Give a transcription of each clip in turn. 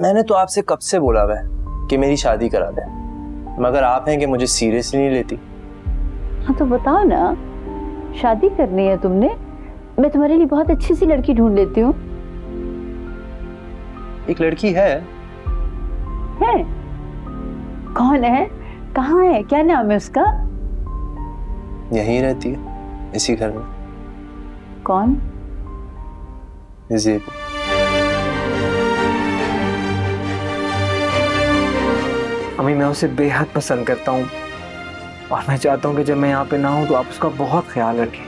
मैंने तो आपसे कब से बोला हुआ है कि मेरी शादी करा दे, मगर आप हैं कि मुझे सीरियसली नहीं लेती। हाँ तो बताओ ना, शादी करनी है तुमने? मैं तुम्हारे लिए बहुत अच्छी सी लड़की ढूंढ लेती हूँ। एक लड़की है। कौन है, कहाँ है, क्या नाम है उसका? यहीं रहती है, इसी घर में। कौन? ज़ेबू। अम्मी मैं उसे बेहद पसंद करता हूँ और मैं चाहता हूँ कि जब मैं यहाँ पे ना हूँ तो आप उसका बहुत ख्याल रखें।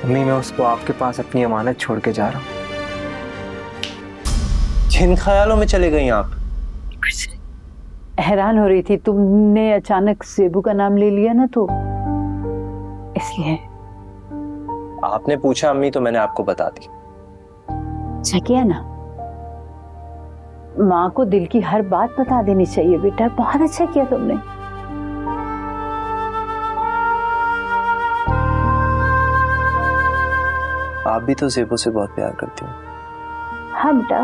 अम्मी मैं उसको आपके पास अपनी अमानत छोड़ के जा रहा हूँ। जिन ख्यालों में चले गई आप? हैरान हो रही थी, तुमने अचानक ज़ेबू का नाम ले लिया ना तो इसलिए। आपने पूछा अम्मी तो मैंने आपको बता दी। अच्छा किया ना, माँ को दिल की हर बात बता देनी चाहिए बेटा, बहुत अच्छा किया तुमने। आप भी तो ज़ेबू से बहुत प्यार करती हो। हाँ बेटा,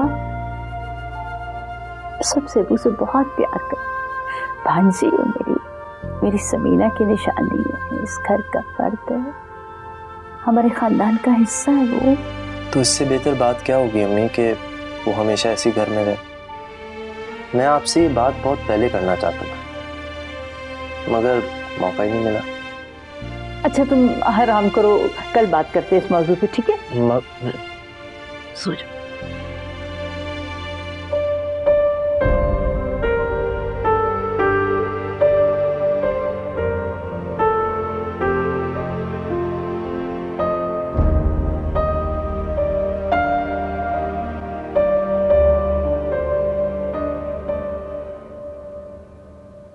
सब ज़ेबू से बहुत प्यार कर। भांजी है मेरी समीना की निशानी है, इस घर का फर्द है, हमारे खानदान का हिस्सा है वो। तो इससे बेहतर बात क्या होगी अम्मी कि वो हमेशा ऐसी घर में रहे। मैं आपसे ये बात बहुत पहले करना चाहता था मगर मौका ही नहीं मिला। अच्छा तुम आराम करो, कल बात करते हैं इस मौजू पे, ठीक है? सो जाओ।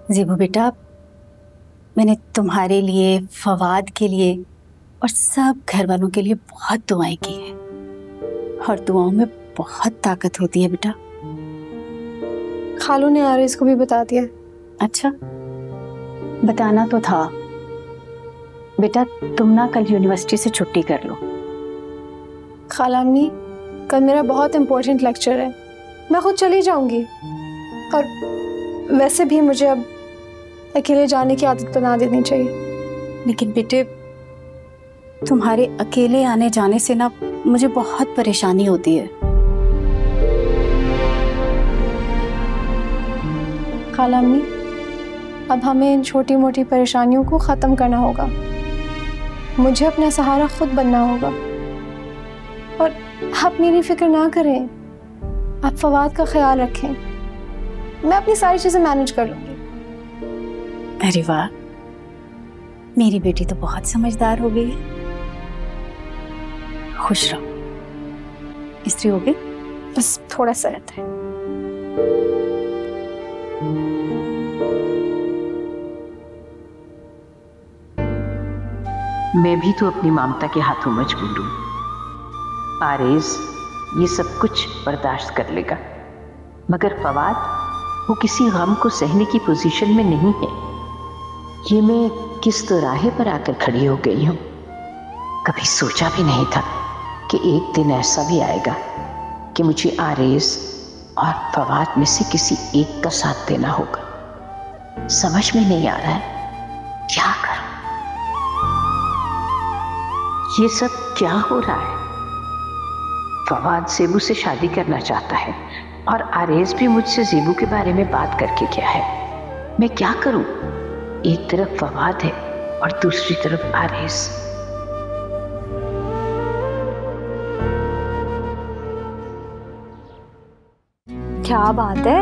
ज़ेबू बेटा, मैंने तुम्हारे लिए, फवाद के लिए और सब घर वालों के लिए बहुत दुआएं की हैं और दुआओं में बहुत ताकत होती है बेटा। खालू ने आरिस को भी बता दिया। अच्छा, बताना तो था बेटा। तुम ना कल यूनिवर्सिटी से छुट्टी कर लो। खाला अम्मी, कल मेरा बहुत इम्पोर्टेंट लेक्चर है, मैं खुद चली जाऊंगी। और वैसे भी मुझे अब अकेले जाने की आदत बना देनी चाहिए। लेकिन बेटे, तुम्हारे अकेले आने जाने से ना मुझे बहुत परेशानी होती है। खाला अम्मी, अब हमें इन छोटी मोटी परेशानियों को ख़त्म करना होगा। मुझे अपना सहारा खुद बनना होगा। और आप मेरी फिक्र ना करें, आप फवाद का ख्याल रखें, मैं अपनी सारी चीज़ें मैनेज कर लूँगी। अरे वाह, मेरी बेटी तो बहुत समझदार हो गई है। खुश रहो। इस्त्री हो गई? बस थोड़ा सा रहता है। मैं भी तो अपनी ममता के हाथों मजबूर हूं। आरेज ये सब कुछ बर्दाश्त कर लेगा, मगर फवाद वो किसी गम को सहने की पोजीशन में नहीं है। ये मैं किस तिराहे पर आकर खड़ी हो गई हूँ। कभी सोचा भी नहीं था कि एक दिन ऐसा भी आएगा कि मुझे आरेज और फवाद में से किसी एक का साथ देना होगा। समझ में नहीं आ रहा है क्या करूं। ये सब क्या हो रहा है? फवाद ज़ेबू से शादी करना चाहता है और आरेज भी मुझसे ज़ेबू के बारे में बात करके गया है। मैं क्या करूं? एक तरफ फवाद है और दूसरी तरफ आरेज। क्या बात है,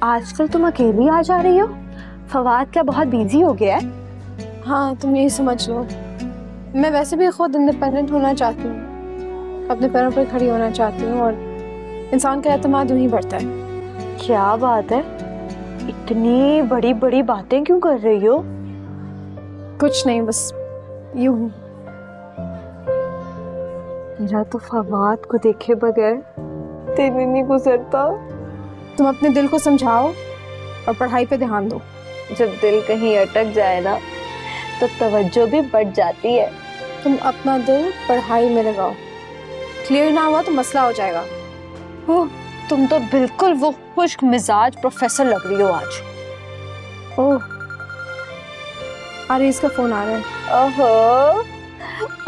आजकल तुम अकेली आ जा रही हो? फवाद क्या बहुत बिजी हो गया है? हाँ तुम यही समझ लो, मैं वैसे भी खुद इंडिपेंडेंट होना चाहती हूँ, अपने पैरों पर खड़ी होना चाहती हूँ और इंसान का एतमाद वहीं बढ़ता है। क्या बात है, इतनी बड़ी बड़ी बातें क्यों कर रही हो? कुछ नहीं, बस यूं ही। मेरा तो फवाद को देखे बगैर दिन नहीं गुजरता। तुम अपने दिल को समझाओ और पढ़ाई पे ध्यान दो। जब दिल कहीं अटक जाए ना तो तवज्जो भी बढ़ जाती है। तुम अपना दिल पढ़ाई में लगाओ, क्लियर ना हुआ तो मसला हो जाएगा। तुम तो बिल्कुल वो खुश्क मिजाज प्रोफेसर लग रही हो आज। ओह, अरे इसका फोन आ रहा है। ओहो,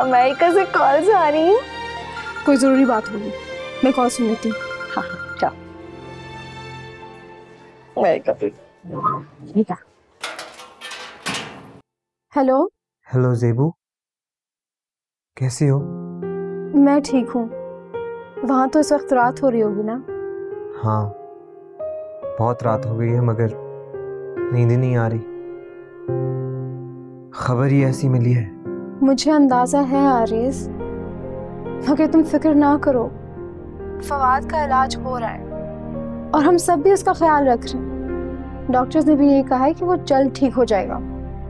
अमेरिका से कॉल्स आ रही हैं। कोई जरूरी बात होगी, मैं कॉल सुन लेती हूँ। हाँ जाओ। हेलो। हेलो ज़ेबू, कैसी हो? मैं ठीक हूँ। वहाँ तो इस वक्त रात हो रही होगी ना? हाँ, बहुत रात हो गई है मगर नींद ही नहीं आ रही। खबर ही ऐसी मिली है। मुझे अंदाजा है आरिस, मगर तुम फिक्र ना करो, फवाद का इलाज हो रहा है और हम सब भी उसका ख्याल रख रहे हैं। डॉक्टर्स ने भी यही कहा है कि वो जल्द ठीक हो जाएगा।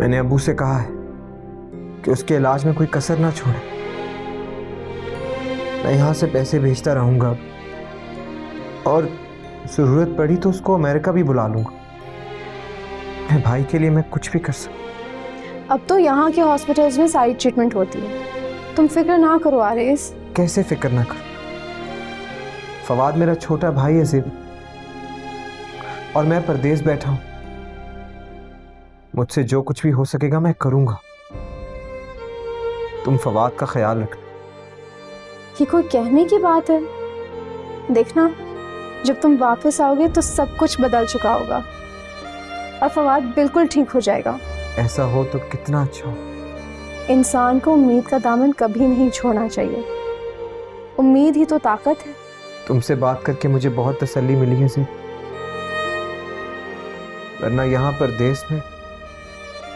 मैंने अबू से कहा है कि उसके इलाज में कोई कसर ना छोड़े। मैं यहाँ से पैसे भेजता रहूँगा और ज़रूरत पड़ी तो उसको अमेरिका भी बुला लूँगा। मेरे भाई के लिए मैं कुछ भी कर सकूँ। अब तो यहाँ के हॉस्पिटल्स में सारी ट्रीटमेंट होती है, तुम फिक्र ना करो आरिस। कैसे फिक्र ना करूँ? फवाद मेरा छोटा भाई है ज़ेबू, और मैं परदेश बैठा हूँ। मुझसे जो कुछ भी हो सकेगा मैं करूँगा। तुम फवाद का ख्याल रखना। ये कोई कहने की बात है? देखना, जब तुम वापस आओगे तो सब कुछ बदल चुका होगा और फवाद बिल्कुल ठीक हो जाएगा। ऐसा हो तो कितना अच्छा हो। इंसान को उम्मीद का दामन कभी नहीं छोड़ना चाहिए। उम्मीद ही तो ताकत है। तुमसे बात करके मुझे बहुत तसल्ली मिली है ज़ेबू, वरना यहाँ पर देश में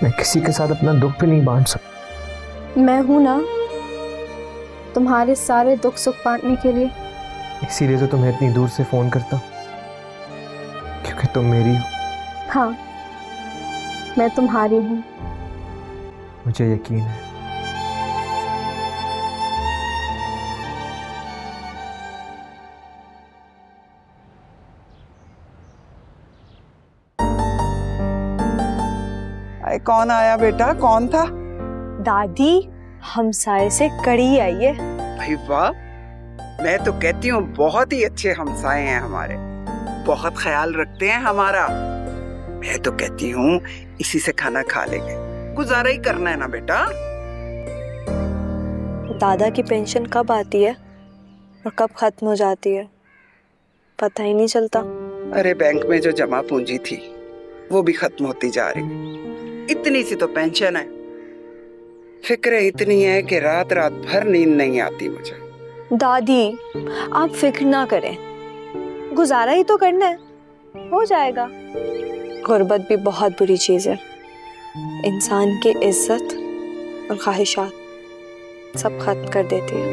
मैं किसी के साथ अपना दुख भी नहीं बांट सकता। मैं हूं ना तुम्हारे सारे दुख सुख बांटने के लिए। इसीलिए तो तुम्हें इतनी दूर से फोन करता हूं, क्योंकि तुम मेरी हो। हाँ, मैं तुम्हारी हूँ। मुझे यकीन है। अरे कौन आया बेटा, कौन था? दादी, हमसाए से कड़ी आई है। भाई वाह, मैं तो कहती हूँ बहुत ही अच्छे हमसाए हैं हमारे, बहुत ख्याल रखते हैं हमारा। मैं तो कहती हूँ इसी से खाना खा लेंगे, गुजारा ही करना है ना बेटा। दादा की पेंशन कब आती है और कब खत्म हो जाती है पता ही नहीं चलता। अरे बैंक में जो जमा पूंजी थी वो भी खत्म होती जा रही। इतनी सी तो पेंशन है, फिक्र इतनी है कि रात रात भर नींद नहीं आती मुझे। दादी, आप फिक्र ना करें, गुजारा ही तो करना है, हो जाएगा। गुर्बत भी बहुत बुरी चीज है, इंसान की इज्जत और ख्वाहिशात सब खत्म कर देती है।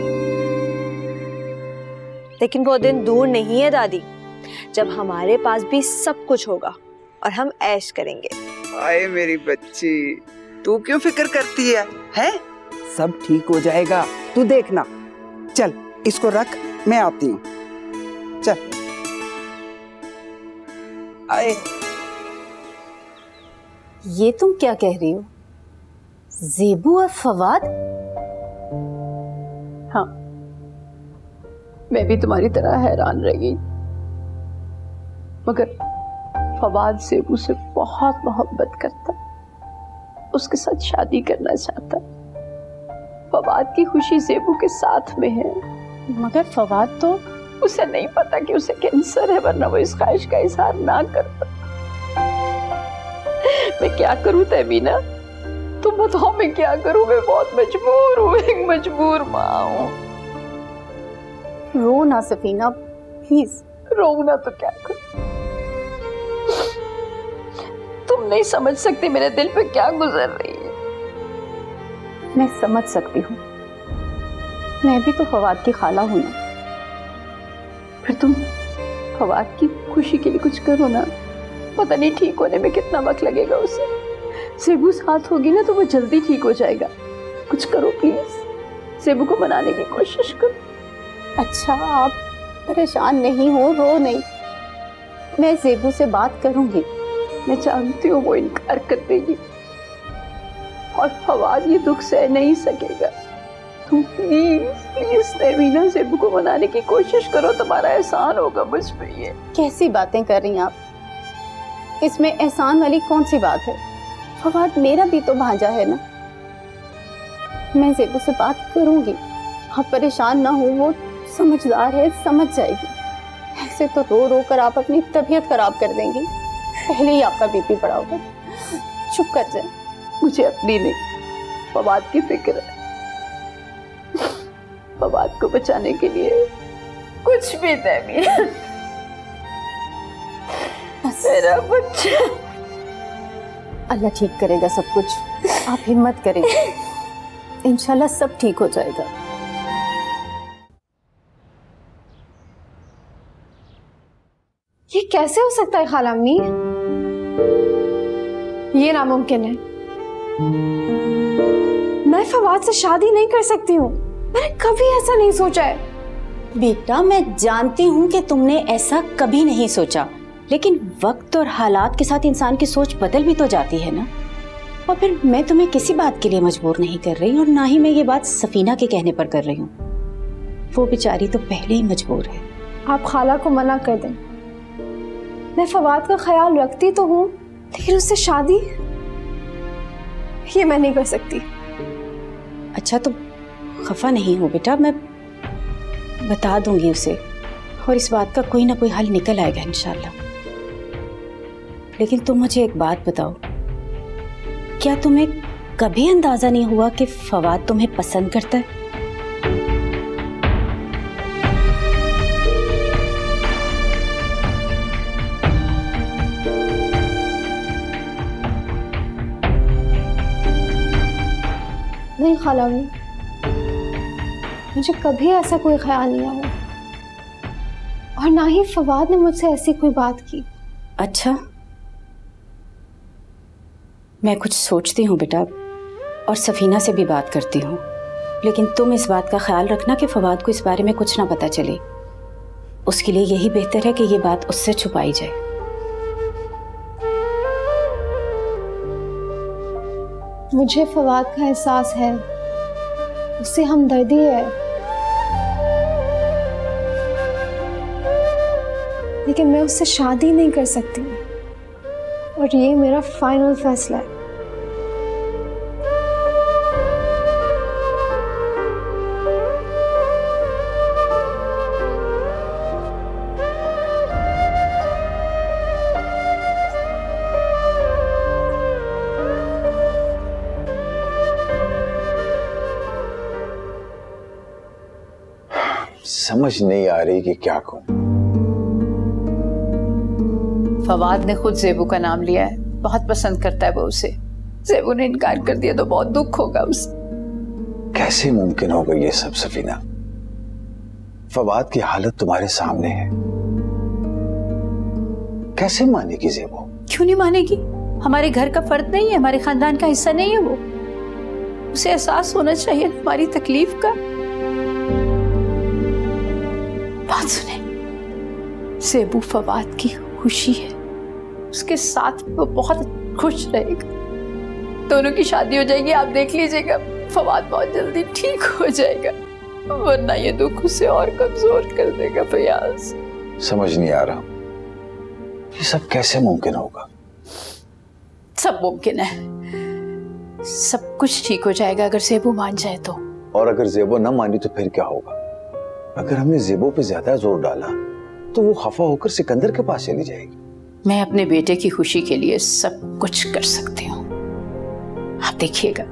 लेकिन वो दिन दूर नहीं है दादी, जब हमारे पास भी सब कुछ होगा और हम ऐश करेंगे। आए मेरी बच्ची, तू क्यों फिक्र करती है? हैं? सब ठीक हो जाएगा, तू देखना। चल इसको रख, मैं आती हूँ। चल आए। ये तुम क्या कह रही हो? ज़ेबू और फवाद? हाँ, मैं भी तुम्हारी तरह हैरान रह गई, मगर फवाद ज़ेबू से बहुत मोहब्बत करता, उसके साथ शादी करना चाहता। फवाद की खुशी ज़ेबू के साथ में है, मगर फवाद तो उसे नहीं पता कि उसे कैंसर है, वरना वो इस ख्वाहिश का इजहार ना करता। मैं क्या करूं तहमीना, तुम बताओ मैं क्या करूं? मैं बहुत मजबूर हूँ, एक मजबूर माँ हूँ। रो ना सफीना, प्लीज। रोना तो क्या करूं, तुम नहीं समझ सकते मेरे दिल पे क्या गुजर रही है। मैं समझ सकती हूँ, मैं भी तो फवाद की खाला हूं ना। फिर तुम फवाद की खुशी के लिए कुछ करो ना, पता नहीं ठीक होने में कितना वक्त लगेगा उसे। ज़ेबू साथ होगी ना तो वो जल्दी ठीक हो जाएगा। कुछ करो प्लीज, ज़ेबू को मनाने की कोशिश करो। अच्छा, आप परेशान नहीं हो, रो नहीं, मैं ज़ेबू से बात करूंगी। मैं जानती हूँ वो इनकार कर देगी और फवाद ये दुख सह नहीं सकेगा, तुम प्लीज तहमीना ज़ेबू को मनाने की कोशिश करो, तुम्हारा एहसान होगा मुझ पे। ये कैसी बातें कर रही हैं आप? इसमें एहसान वाली कौन सी बात है? फवाद मेरा भी तो भांजा है ना। मैं ज़ेबू से बात करूंगी, आप परेशान ना हो, वो समझदार है, समझ जाएगी। ऐसे तो रो रो कर आप अपनी तबीयत खराब कर देंगी, पहले ही आपका बीपी बढ़ा होगा। चुप कर जाए। मुझे अपनी नहीं, फवाद की फिक्र है। फवाद को बचाने के लिए कुछ भी तहमीना। मेरा बच्चा। अल्लाह ठीक करेगा सब कुछ, आप हिम्मत करें, इंशाल्लाह सब ठीक हो जाएगा। ये कैसे हो सकता है खाला अम्मी? ये नामुमकिन है। मैं फवाद से शादी नहीं कर सकती हूँ, मैंने कभी ऐसा नहीं सोचा है। बेटा मैं जानती हूँ कि तुमने ऐसा कभी नहीं सोचा, लेकिन वक्त और हालात के साथ इंसान की सोच बदल भी तो जाती है ना। और फिर मैं तुम्हें किसी बात के लिए मजबूर नहीं कर रही, और ना ही मैं ये बात सफीना के कहने पर कर रही हूँ। वो बेचारी तो पहले ही मजबूर है। आप खाला को मना कर दें। मैं फवाद का ख्याल रखती तो हूँ, लेकिन उससे शादी ये मैं नहीं कर सकती। अच्छा तो खफा नहीं हो बेटा, मैं बता दूंगी उसे, और इस बात का कोई ना कोई हल निकल आएगा इंशाल्लाह। लेकिन तुम मुझे एक बात बताओ, क्या तुम्हें कभी अंदाजा नहीं हुआ कि फवाद तुम्हें पसंद करता है? नहीं खाला अम्मी, मुझे कभी ऐसा कोई ख्याल नहीं आया, और ना ही फवाद ने मुझसे ऐसी कोई बात की। अच्छा, मैं कुछ सोचती हूँ बेटा, और सफीना से भी बात करती हूँ, लेकिन तुम इस बात का ख्याल रखना कि फवाद को इस बारे में कुछ ना पता चले। उसके लिए यही बेहतर है कि ये बात उससे छुपाई जाए। मुझे फवाद का एहसास है, उससे हमदर्दी है, लेकिन मैं उससे शादी नहीं कर सकती, और ये मेरा फाइनल फैसला है। समझ नहीं आ रही कि क्या कहूं। फवाद ने खुद ज़ेबू का नाम लिया है, बहुत पसंद करता है वो उसे। ज़ेबू ने इनकार कर दिया तो बहुत दुख होगा उसे। कैसे मुमकिन होगा ये सब सफीना? फवाद की हालत तुम्हारे सामने है, कैसे मानेगी ज़ेबू? क्यों नहीं मानेगी? हमारे घर का फर्द नहीं है, हमारे खानदान का हिस्सा नहीं है वो। उसे एहसास होना चाहिए हमारी तकलीफ का। बात सुने, ज़ेबू फवाद की खुशी है, उसके साथ वो बहुत खुश रहेगा। दोनों की शादी हो जाएगी, आप देख लीजिएगा, फवाद बहुत जल्दी ठीक हो जाएगा, वरना ये दुख उसे और कमजोर कर देगा। फयाज, समझ नहीं आ रहा ये सब कैसे मुमकिन होगा? सब मुमकिन है, सब कुछ ठीक हो जाएगा अगर ज़ेबू मान जाए तो। और अगर ज़ेबू न मानी तो फिर क्या होगा? अगर हमने ज़ेबू पे ज्यादा जोर डाला तो वो खफा होकर सिकंदर के पास चली जाएगी। मैं अपने बेटे की खुशी के लिए सब कुछ कर सकती हूँ, आप देखिएगा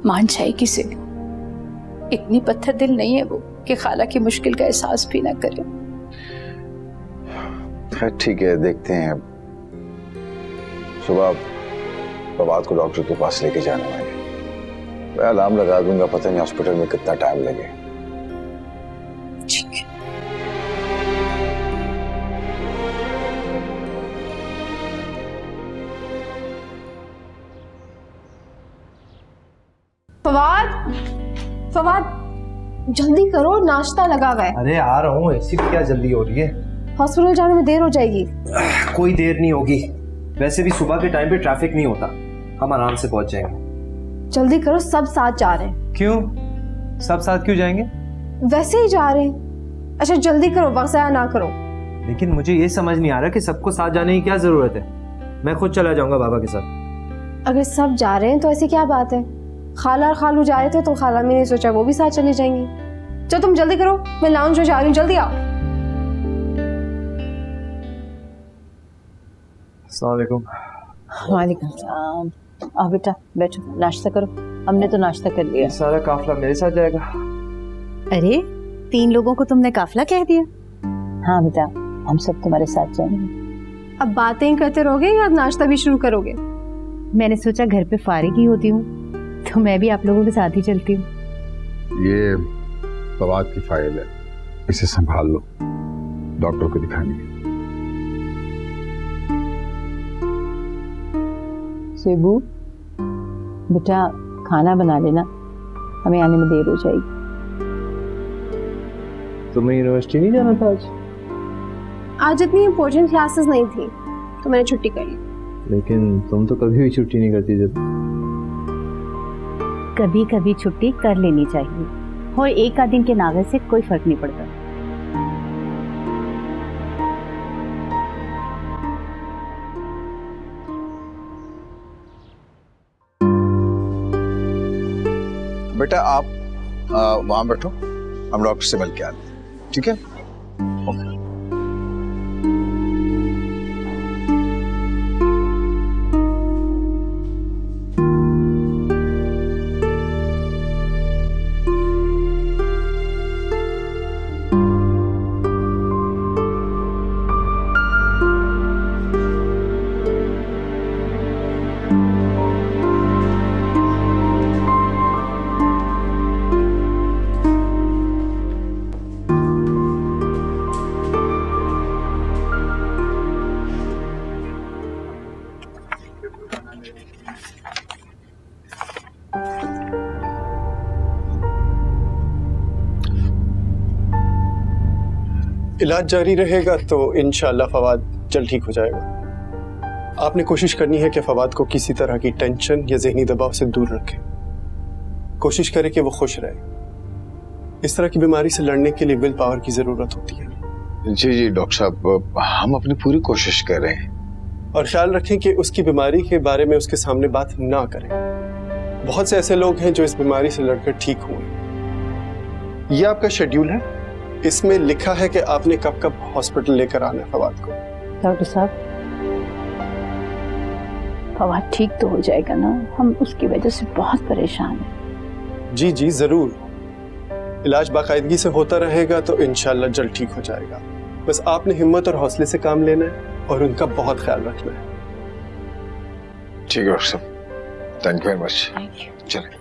मान जाएगी ज़ेबू। इतनी पत्थर दिल नहीं है वो कि खाला की मुश्किल का एहसास भी ना करे। ठीक है, देखते हैं। सुबह फवाद को डॉक्टर के पास लेके जाने वाले, मैं अलार्म लगा दूंगा, पता नहीं हॉस्पिटल में कितना टाइम लगे। ठीक है। फवाद, फवाद जल्दी करो, नाश्ता लगा हुआ है। अरे आ रहा हूँ, ऐसी क्या जल्दी हो रही है? हॉस्पिटल जाने में देर हो जाएगी। कोई देर नहीं होगी, वैसे भी सुबह के टाइम पे ट्रैफिक नहीं होता, हम आराम से पहुंच जाएंगे। जल्दी करो, सब साथ जा रहे हैं। क्यों? सब साथ क्यों जाएंगे? वैसे ही जा रहे हैं। अच्छा जल्दी करो, वक्त ज़ाया ना करो। लेकिन मुझे ये समझ नहीं आ रहा कि सबको साथ जाने की क्या जरूरत है। मैं खुद चला जाऊंगा बाबा के साथ। अगर सब जा रहे हैं तो ऐसी क्या बात है? खाला और खालू जा रहे थे तो खाला मैंने सोचा वो भी साथ चले जाएंगे। चलो तुम जल्दी करो, मैं लाउंज में जा रही हूँ, जल्दी आओ। अस्सलाम वालेकुम। वालेकुम सलाम। आओ बेटा बैठो, नाश्ता करो। हमने तो नाश्ता कर लिया। सारा काफला मेरे साथ जाएगा? अरे 3 लोगों को तुमने काफला कह दिया? हाँ बेटा, हम सब तुम्हारे साथ जाएंगे। अब बातें ही करते रहोगे या नाश्ता भी शुरू करोगे? मैंने सोचा घर पे फारिग ही होती हूँ तो मैं भी आप लोगों के साथ ही चलती हूँ। ये फवाद की फाइल है, इसे संभाल लो, डॉक्टर को दिखानी है। सेबू बेटा खाना बना लेना, हमें आने में देर हो जाएगी। तुम्हें यूनिवर्सिटी नहीं जाना था आज? आज इतनी इम्पोर्टेंट क्लासेस नहीं थी तो मैंने छुट्टी कर ली। लेकिन तुम तो कभी भी छुट्टी नहीं करती। जब कभी कभी छुट्टी कर लेनी चाहिए और एक आध दिन के नागे से कोई फर्क नहीं पड़ता। बेटा आप वहां बैठो, हम डॉक्टर से मिल के आते हैं, ठीक है? ओके। इलाज जारी रहेगा तो इंशाल्लाह फवाद जल्द ठीक हो जाएगा। आपने कोशिश करनी है कि फवाद को किसी तरह की टेंशन या जहनी दबाव से दूर रखें। कोशिश करें कि वो खुश रहे। इस तरह की बीमारी से लड़ने के लिए विल पावर की जरूरत होती है। जी जी डॉक्टर साहब, हम अपनी पूरी कोशिश कर रहे हैं। और ख्याल रखें कि उसकी बीमारी के बारे में उसके सामने बात ना करें। बहुत से ऐसे लोग हैं जो इस बीमारी से लड़कर ठीक हुए। ये आपका शेड्यूल है, इसमें लिखा है कि आपने कब कब हॉस्पिटल लेकर आना है फवाद को। डॉक्टर साहब फवाद ठीक तो हो जाएगा ना? हम उसकी वजह से बहुत परेशान हैं। जी जी जरूर, इलाज बाकायदगी से होता रहेगा तो इंशाल्लाह जल्द ठीक हो जाएगा। बस आपने हिम्मत और हौसले से काम लेना है और उनका बहुत ख्याल रखना है। ठीक है डॉक्टर साहब, थैंक यू वेरी मच। चलें।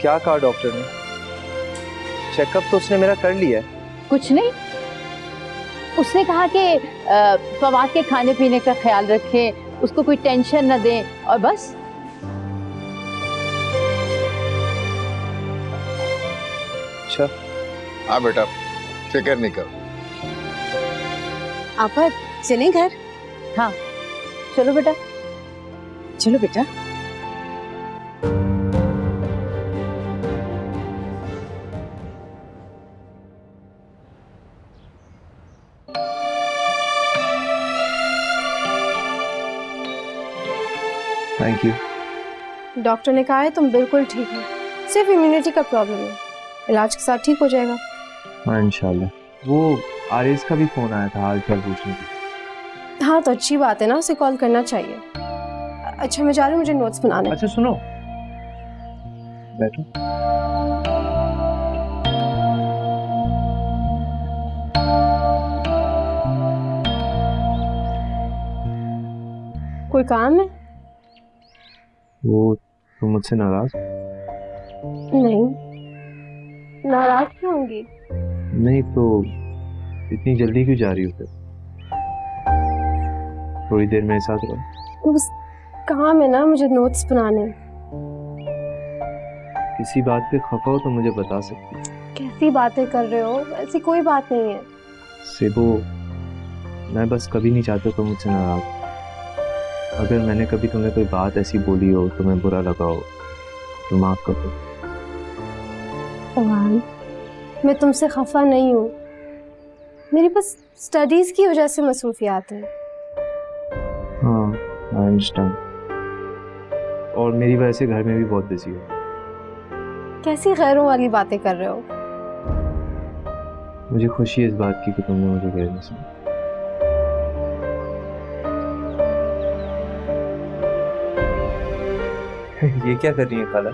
क्या कहा डॉक्टर ने? चेकअप तो उसने मेरा कर लिया है। कुछ नहीं, उसने कहा कि फवाद के खाने पीने का ख्याल रखें, उसको कोई टेंशन न दें और बस। अच्छा हाँ बेटा, फिक्र नहीं करो। आपा चलें घर? हाँ चलो बेटा। चलो बेटा। Thank you. डॉक्टर ने कहा है तुम बिल्कुल ठीक हो, सिर्फ इम्यूनिटी का प्रॉब्लम है, इलाज के साथ ठीक हो जाएगा। हाँ इंशाल्लाह। वो आरिस का भी फोन आया था हाल चाल पूछने के। हाँ तो अच्छी बात है ना, उसे कॉल करना चाहिए। अच्छा मैं जा रही हूँ, मुझे नोट्स बनाने। अच्छा सुनो, बैठो। कोई काम है? वो तुम मुझसे नाराज? नहीं, नाराज क्यों होंगी? नहीं तो इतनी जल्दी क्यों जा रही हो फिर? थोड़ी देर मेरे साथ रहो। बस काम है ना, मुझे नोट्स बनाने। किसी बात पे खफा हो तो मुझे बता सकती हो। कैसी बातें कर रहे हो? ऐसी कोई बात नहीं है। सेबो, मैं बस कभी नहीं चाहता तुम मुझसे नाराज। अगर मैंने कभी तुम्हें कोई बात ऐसी बोली हो, तुम्हें बुरा लगा हो, तो माफ कर दो। फवाद, मैं तुमसे खफा नहीं हूँ, मेरी बस स्टडीज की वजह से मसरूफियात है। हाँ, आई अंडरस्टैंड। और मेरी वजह से घर में भी बहुत बिजी हो। कैसी गैरों वाली बातें कर रहे हो? मुझे खुशी है इस बात की कि तुमने मुझे गैर नहीं सुना। ये क्या कर रही है खाला?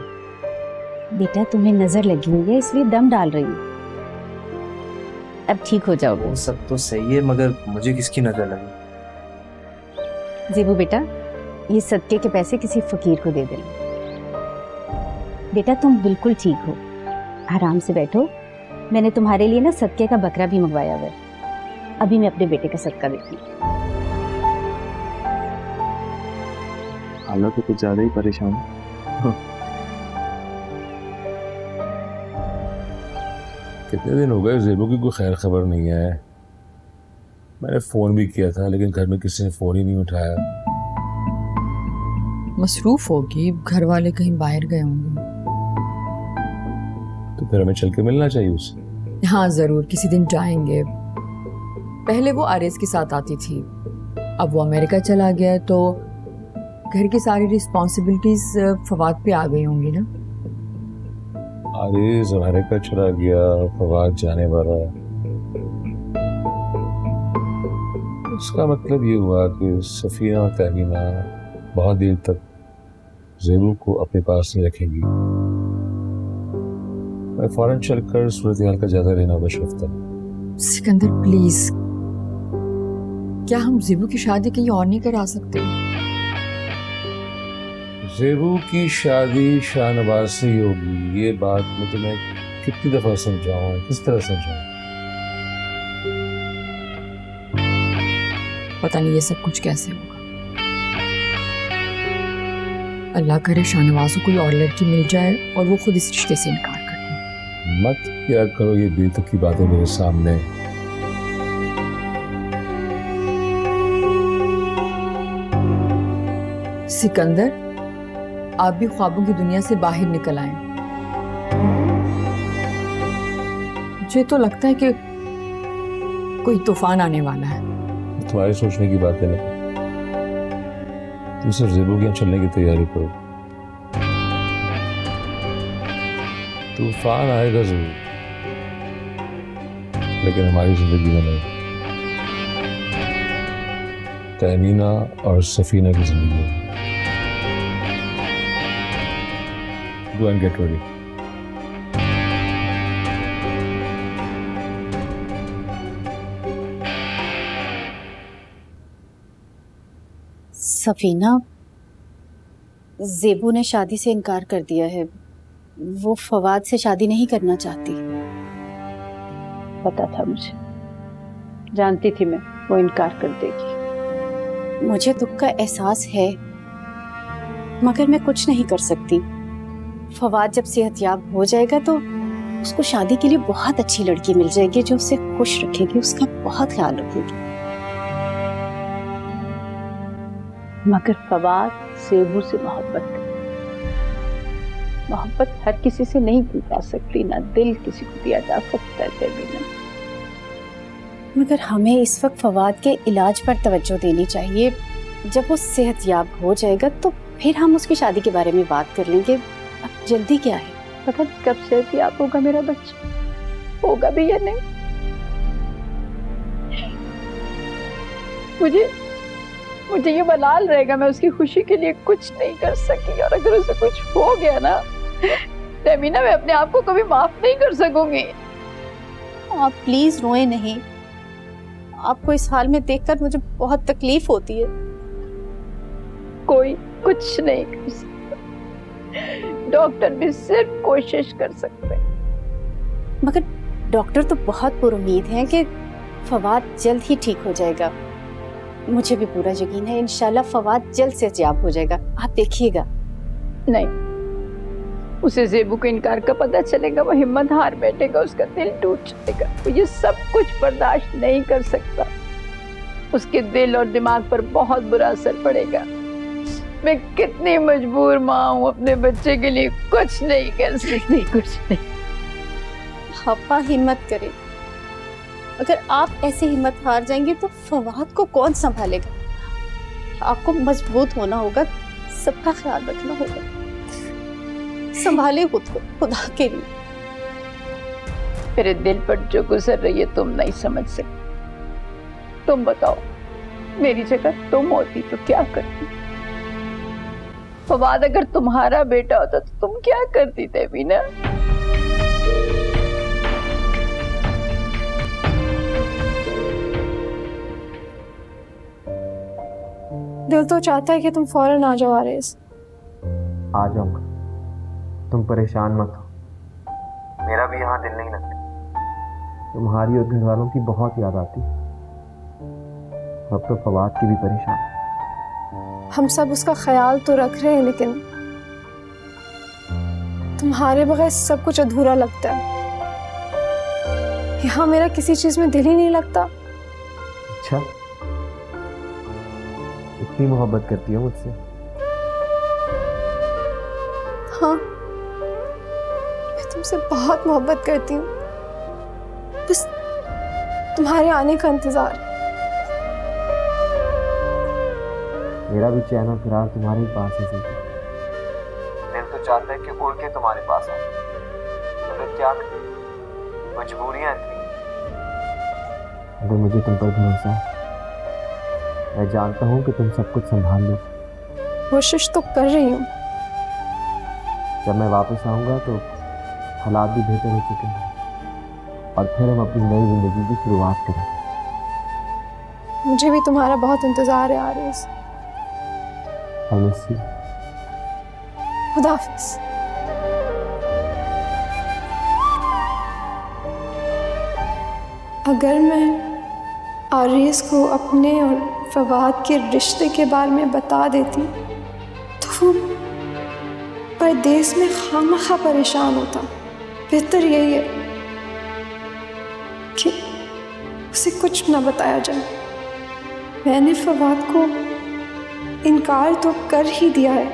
बेटा तुम्हें नजर लगी हुई है इसलिए दम डाल रही हूँ। अब ठीक हो जाओगे। वो सब तो सही है मगर मुझे किसकी नजर लगी? ज़ेबू बेटा, ये सदके के पैसे किसी फकीर को दे देना। बेटा तुम बिल्कुल ठीक हो, आराम से बैठो। मैंने तुम्हारे लिए ना सदके का बकरा भी मंगवाया हुआ है। अभी मैं अपने बेटे का सदका देती हूँ। हालत तो कुछ ज्यादा ही परेशान है। कितने दिन हो गए ज़ेबू की कोई खैर खबर नहीं है। मैंने फोन भी किया था लेकिन घर में किसी ने फोन ही नहीं उठाया। मसरूफ होगी, घर वाले कहीं बाहर गए होंगे। तो फिर हमें चल के मिलना चाहिए उससे। हाँ जरूर, किसी दिन जाएंगे। पहले वो आरिस के साथ आती थी, अब वो अमेरिका चला गया तो घर की सारी रिस्पॉन्सिबिलिटीज फवाद पे आ गई होंगी ना। आरिस अमेरिका चला गया, फवाद जाने वाला। इसका मतलब ये हुआ कि सफीना और तहमीना बहुत देर तक ज़ेबू को अपने पास नहीं रखेंगी। मैं फौरन चलकर सूरत हाल का जायजा लेना बशर्ता। सिकंदर प्लीज, क्या हम ज़ेबू की शादी कहीं और नहीं करा सकते? ज़ेबू की शादी शाहनवाज से ही होगी। ये बात मैं तुम्हें कितनी दफा समझाऊं, किस तरह समझाऊं? पता नहीं ये सब कुछ कैसे होगा। अल्लाह करे शाहनवाज को कोई और लड़की मिल जाए और वो खुद इस रिश्ते से इनकार कर दे। मत क्या करो ये बेतुकी बातें मेरे सामने। सिकंदर, आप भी ख्वाबों की दुनिया से बाहर निकल आए। मुझे तो लगता है कि कोई तूफान आने वाला है। तुम्हारे सोचने की बात है ना, तुम सिर्फ ज़ेबू के यहाँ चलने की तैयारी करो। तूफान आएगा जरूर, लेकिन हमारी जिंदगी में नहीं, तहमीना और सफीना की जिंदगी में। Go and get ready. Safina, zebu ने शादी से इनकार कर दिया है। वो फवाद से शादी नहीं करना चाहती। पता था मुझे, जानती थी मैं वो इनकार कर देगी। मुझे दुख का एहसास है मगर मैं कुछ नहीं कर सकती। फवाद जब सेहतयाब हो जाएगा तो उसको शादी के लिए बहुत अच्छी लड़की मिल जाएगी जो उसे खुश रखेगी, उसका बहुत ख्याल रखेगी। मगर फवाद ज़ेबू से मोहब्बत करता। मोहब्बत हर किसी से नहीं की जा सकती, ना दिल किसी को दिया जा सकता है तहमीना। मगर हमें इस वक्त फवाद के इलाज पर तवज्जो देनी चाहिए। जब वो सेहतयाब हो जाएगा तो फिर हम उसकी शादी के बारे में बात कर लेंगे। अब जल्दी क्या है? पता नहीं कब सेहतयाब होगा मेरा बच्चा, होगा भी या नहीं। मुझे ये मलाल रहेगा, मैं उसकी खुशी के लिए कुछ नहीं कर सकी। और अगर उसे कुछ हो गया ना तहमीना, मैं अपने आप को कभी माफ नहीं कर सकूंगी। आप प्लीज रोए नहीं। आपको इस हाल में देखकर मुझे बहुत तकलीफ होती है। कोई कुछ नहीं कर सकता। डॉक्टर भी सिर्फ कोशिश कर सकते हैं। मगर डॉक्टर तो बहुत पुरुमीद हैं कि फवाद जल्द ही ठीक हो जाएगा। मुझे भी पूरा यकीन है इंशाल्लाह फवाद जल्द से याब हो जाएगा, आप देखिएगा। नहीं, उसे ज़ेबू के इनकार का पता चलेगा, वो हिम्मत हार बैठेगा, उसका दिल टूट जाएगा। वो ये सब कुछ बर्दाश्त नहीं कर सकता। उसके दिल और दिमाग पर बहुत बुरा असर पड़ेगा। मैं कितनी मजबूर माँ हूँ, अपने बच्चे के लिए कुछ नहीं कर सकती, कुछ नहीं। पापा हिम्मत करें, अगर आप ऐसे हिम्मत हार जाएंगे तो फवाद को कौन संभालेगा? आपको मजबूत होना होगा, सबका ख्याल रखना होगा। संभाले खुद को, खुदा के लिए। मेरे दिल पर जो गुजर रही है तुम नहीं समझ सकते। तुम बताओ, मेरी जगह तुम होती तो क्या करती? फवाद अगर तुम्हारा बेटा होता तो तुम क्या करती तहमीना? दिल तो चाहता है कि तुम फौरन आ जाओ आरिस। आ जाऊंगा, तुम परेशान मत हो। मेरा भी यहाँ दिल नहीं लगता। तुम्हारी और घर वालों की बहुत याद आती। अब तो फवाद की भी परेशान। हम सब उसका ख्याल तो रख रहे हैं, लेकिन तुम्हारे बगैर सब कुछ अधूरा लगता है। यहाँ मेरा किसी चीज में दिल ही नहीं लगता। अच्छा, इतनी मोहब्बत करती हो मुझसे? हाँ, मैं तुमसे बहुत मोहब्बत करती हूँ। बस तुम्हारे आने का इंतजार। मेरा भी चैन और फिरार तुम्हारे ही पास है। दिल तो चाहता है कि उड़ के तुम्हारे पास आए, मगर क्या करें, मजबूरियां इतनी। अगर मुझे तुम पर भरोसा है, मैं जानता हूँ कि तुम सब कुछ संभाल लो। कोशिश तो कर रही हूँ। जब मैं वापस आऊंगा तो हालात भी बेहतर हो चुके हैं और फिर हम अपनी नई जिंदगी की शुरुआत करेंगे। मुझे भी तुम्हारा बहुत इंतजार है आरिस। खुदा हाफिज़। अगर मैं आरिस को अपने और फवाद के रिश्ते के बारे में बता देती तो वो परदेस में खामखा परेशान होता। बेहतर यही है कि उसे कुछ न बताया जाए। मैंने फवाद को इनकार तो कर ही दिया है।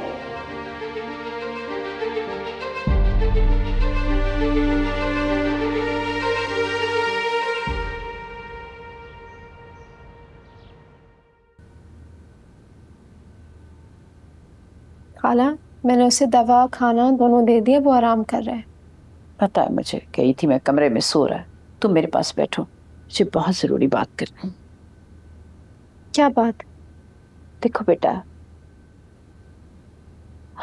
खाला, मैंने उसे दवा खाना दोनों दे दिया, वो आराम कर रहा है। पता है मुझे, गई थी मैं कमरे में सो रहा है। तुम मेरे पास बैठो, मुझे बहुत जरूरी बात करनी। क्या बात? देखो बेटा,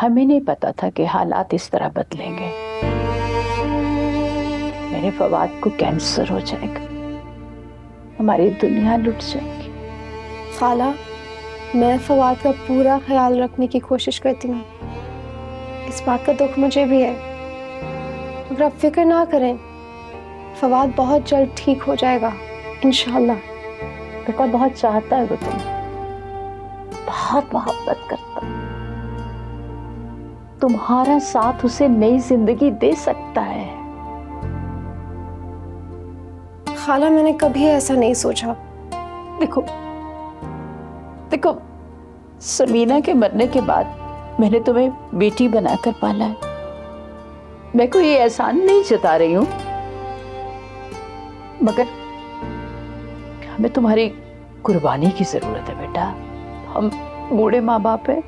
हमें नहीं पता था कि हालात इस तरह बदलेंगे। मेरे फवाद को कैंसर हो जाएगा, हमारी दुनिया लुट जाएगी। खाला, मैं फवाद का पूरा ख्याल रखने की कोशिश करती हूँ। इस बात का दुख मुझे भी है, मगर आप फिक्र ना करें, फवाद बहुत जल्द ठीक हो जाएगा इंशाल्लाह। बेटा बहुत चाहता है वो तुम्हें, बहुत मोहब्बत करता। तुम्हारा साथ उसे नई जिंदगी दे सकता है। खाला, मैंने कभी ऐसा नहीं सोचा। देखो देखो, समीना के मरने के बाद मैंने तुम्हें बेटी बनाकर पाला है। मैं कोई एहसान नहीं जता रही हूं, मगर हमें तुम्हारी कुर्बानी की जरूरत है बेटा। हम बूढ़े माँ बाप हैं,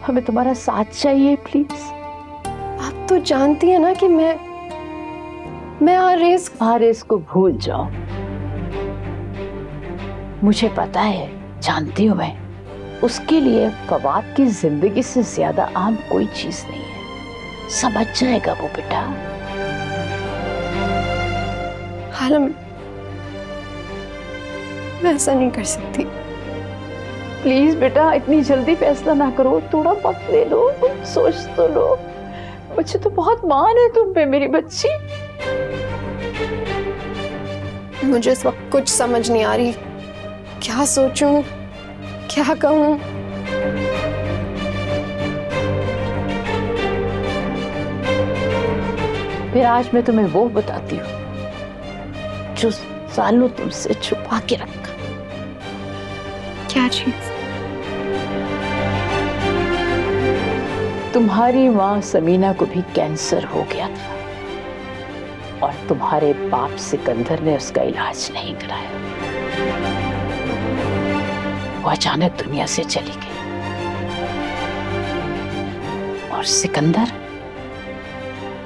हमें तुम्हारा साथ चाहिए प्लीज। आप तो जानती है ना कि मैं आरिस को भूल जाओ। मुझे पता है, जानती हूं मैं, उसके लिए फवाद की जिंदगी से ज्यादा अहम कोई चीज नहीं है। समझ जाएगा वो बेटा। हालम, मैं ऐसा नहीं कर सकती। प्लीज बेटा इतनी जल्दी फैसला ना करो, थोड़ा वक्त ले लो, तुम सोच तो लो। मुझे तो बहुत मान है तुम पे मेरी बच्ची। मुझे इस वक्त कुछ समझ नहीं आ रही, क्या सोचूं, क्या कहूं। फिर आज मैं तुम्हें वो बताती हूँ जो सालों तुमसे छुपा के रखा। क्या चीज? तुम्हारी माँ समीना को भी कैंसर हो गया था और तुम्हारे बाप सिकंदर ने उसका इलाज नहीं कराया। वो अचानक दुनिया से चली गई और सिकंदर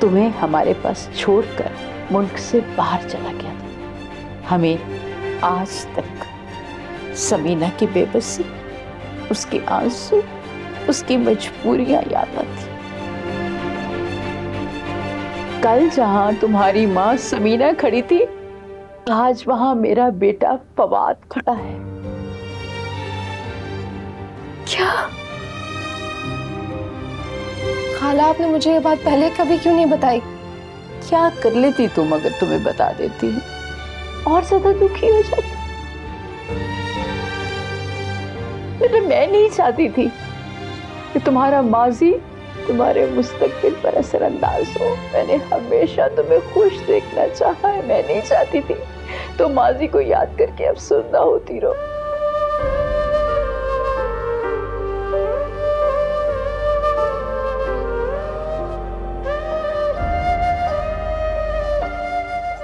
तुम्हें हमारे पास छोड़कर मुल्क से बाहर चला गया था। हमें आज तक समीना की बेबसी, उसके आंसू, उसकी मजबूरियां याद आती। कल जहां तुम्हारी माँ समीना खड़ी थी, आज वहां मेरा बेटा फवाद खड़ा है। क्या खाला, आपने मुझे ये बात पहले कभी क्यों नहीं बताई? क्या कर लेती तुम अगर तुम्हें बता देती, और ज्यादा दुखी हो जाती। बेटा मैं नहीं चाहती थी कि तुम्हारा माजी तुम्हारे मुस्तकबिल पर असरअंदाज हो। मैंने हमेशा तुम्हें खुश देखना चाहा है। मैं नहीं चाहती थी तो माजी को याद करके अफसोसदा होती रहो।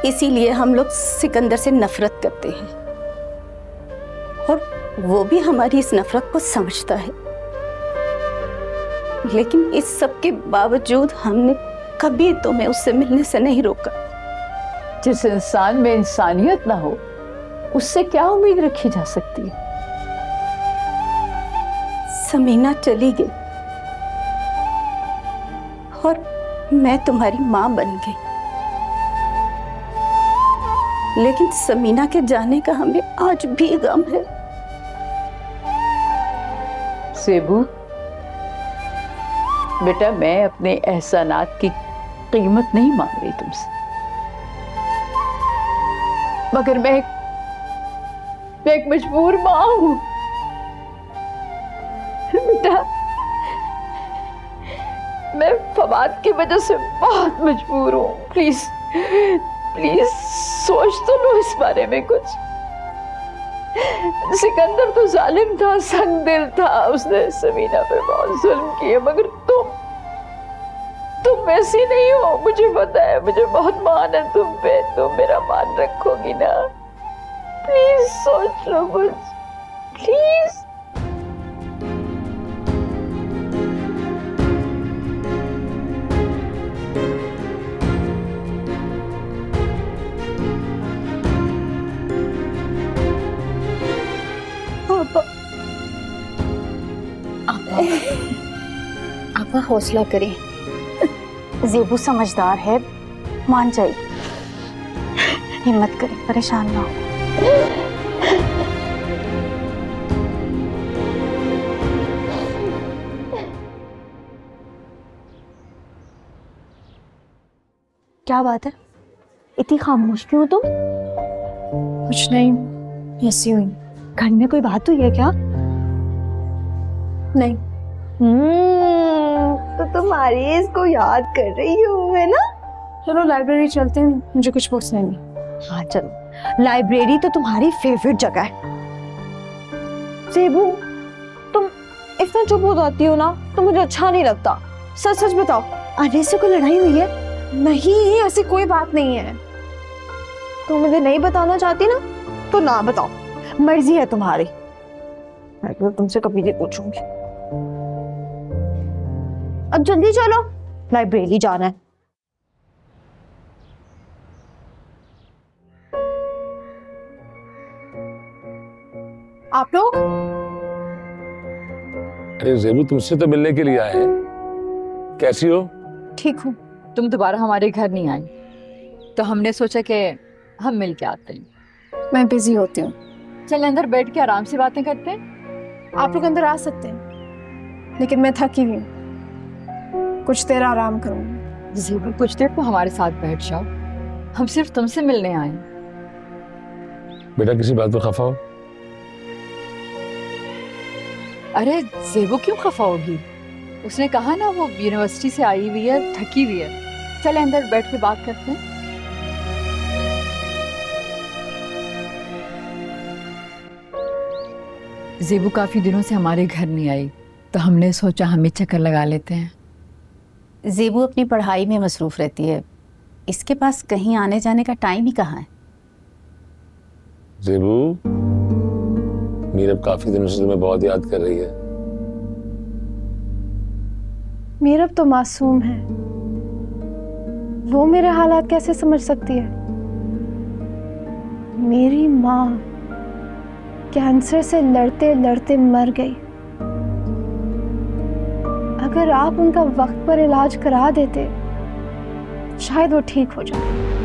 इसीलिए हम लोग सिकंदर से नफरत करते हैं और वो भी हमारी इस नफरत को समझता है। लेकिन इस सब के बावजूद हमने कभी तुम्हें उससे मिलने से नहीं रोका। जिस इंसान में इंसानियत ना हो उससे क्या उम्मीद रखी जा सकती है? समीना चली गई और मैं तुम्हारी मां बन गई, लेकिन समीना के जाने का हमें आज भी गम है। सेबू बेटा, मैं अपने एहसानात की कीमत नहीं मांग रही तुमसे, मगर मैं एक मजबूर मां हूं। बेटा मैं फवाद की वजह से बहुत मजबूर हूं। प्लीज प्लीज सोच तो लो इस बारे में कुछ। सिकंदर तो जालिम था, संग दिल था, उसने समीना पे बहुत जुल्म किए, मगर तुम वैसी नहीं हो। मुझे पता है, मुझे बहुत मान है तुम पे, तुम मेरा मान रखोगी ना। प्लीज सोच लो कुछ, प्लीज। आप हौसला करें, ज़ेबू समझदार है, मान जाएगी। हिम्मत करें, परेशान ना हो। क्या बात है, इतनी खामोश क्यों हो तुम? कुछ नहीं, ऐसी हुई। घर में कोई बात हुई है क्या? नहीं। तो तुम आरिस को याद कर रही हो, है ना? चलो लाइब्रेरी चलते हैं, मुझे कुछ पूछना नहीं। हाँ चलो, लाइब्रेरी तो तुम्हारी फेवरेट जगह है। सेबू, तुम इतना चुप हो जाती हो ना, तो मुझे अच्छा नहीं लगता। सच सच बताओ, आरिस से कोई लड़ाई हुई है? नहीं, ऐसी कोई बात नहीं है। तुम मुझे नहीं बताना चाहती ना, तो ना बताओ, मर्जी है तुम्हारी। मैं तो तुमसे कभी नहीं पूछूंगी। अब जल्दी चलो, लाइब्रेरी जाना है। आप लोग? अरे ज़ेबू, तुमसे तो मिलने के लिए आए हैं। कैसी हो? ठीक हूँ। तुम दोबारा हमारे घर नहीं आई, तो हमने सोचा कि हम मिल के आते हैं। मैं बिजी होती हूँ। चल अंदर बैठ के आराम से बातें करते हैं। आप लोग अंदर आ सकते हैं, लेकिन मैं थकी हुई हूँ, कुछ देर आराम करूंगी। ज़ेबू कुछ देर तो हमारे साथ बैठ जाओ, हम सिर्फ तुमसे मिलने आए। बेटा किसी बात पर खफा हो? अरे ज़ेबू क्यों खफा होगी? उसने कहा ना वो यूनिवर्सिटी से आई हुई है, थकी हुई है। चले अंदर बैठ के बात करते हैं। ज़ेबू काफी दिनों से हमारे घर नहीं आई, तो हमने सोचा हम ही चक्कर लगा लेते हैं। ज़ेबू अपनी पढ़ाई में मसरूफ रहती है, इसके पास कहीं आने जाने का टाइम ही कहाँ है। ज़ेबू, मीरब काफी दिनों से तुम्हें बहुत याद कर रही है। मीरब तो मासूम है, वो मेरे हालात कैसे समझ सकती है? मेरी माँ कैंसर से लड़ते लड़ते मर गई। अगर आप उनका वक्त पर इलाज करा देते, शायद वो ठीक हो जाए।